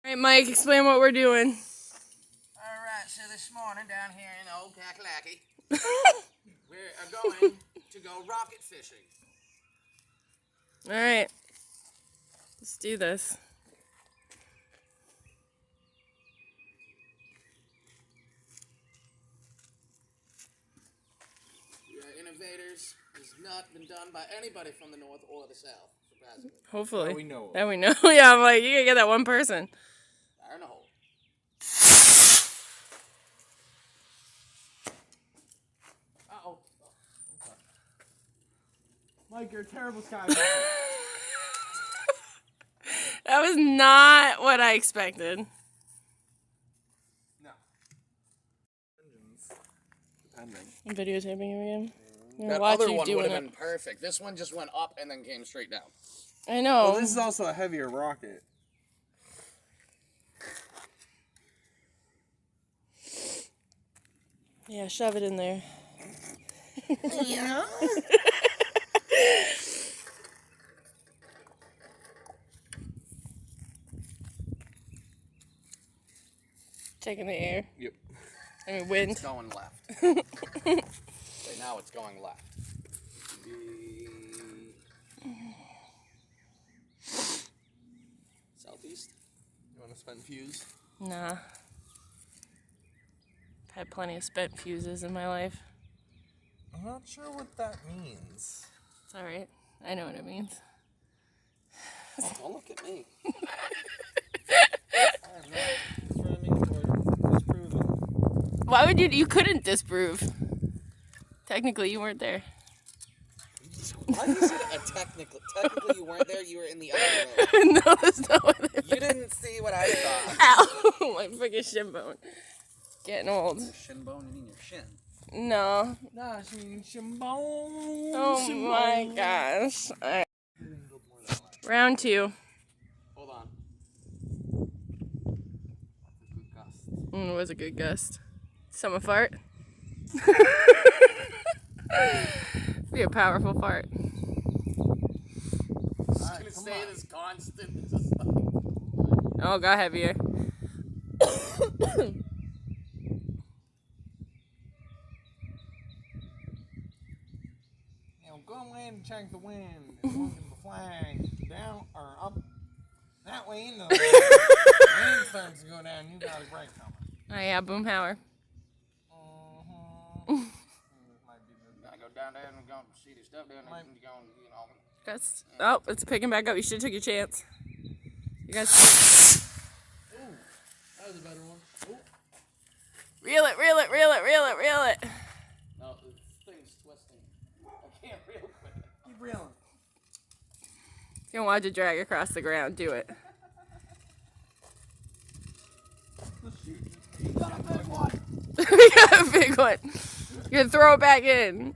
All right, Mike, explain what we're doing. Alright, so this morning down here in old Kakalaki, we are going to go rocket fishing. All right, let's do this. We are innovators. It's not been done by anybody from the north or the south, surprisingly. Hopefully. That we know of. That we know. Yeah, I'm like, you gotta get that one person. Fire in the hole. Uh-oh. Okay. Mike, you're a terrible skydiver. That was not what I expected. No. Depending. I'm videotaping you again. I'm gonna That watch other you one would doing have it. been perfect. This one just went up and then came straight down. I know. Well, this is also a heavier rocket. Yeah, shove it in there. Yeah. Taking the air. Yep. I mean, wind. It's going left. Right now it's going left. Southeast. You want to spend fuse? Nah. I've had plenty of spent fuses in my life. I'm not sure what that means. It's alright. I know what it means. Don't look at me. I'm not confirming or disproving. Why would you couldn't disprove? Technically, you weren't there. Why you said technically you weren't there, you were in the other room. No, that's not what it You didn't see what I saw. Ow! My freaking shin bone. Getting old. Shin bone, you mean your shin. No. Nah, shimbone. Oh my gosh. Alright. Round 2. Hold on. That's a good gust. It was a good gust. Summer fart. Be a powerful fart. Just gonna say this constant. It's just like, Oh, got heavier. You know, go away and check the wind. Look at the flag. Down or up. That way in the wind starts to go down. You got a break coming. Oh yeah, Boomhauer. gotta go down there and we're gonna see the stuff down there and you're gonna, you know. Gust. Oh, it's picking back up. You should have took your chance. You guys Ooh, that was a better one. Ooh. reel it, reel it, reel it, reel it, reel it. No, this thing's twisting. I can't reel quick. Keep reeling. If you don't want to drag across the ground, do it. Let's shoot. You got a big one. We got a big one. You're gonna throw it back in.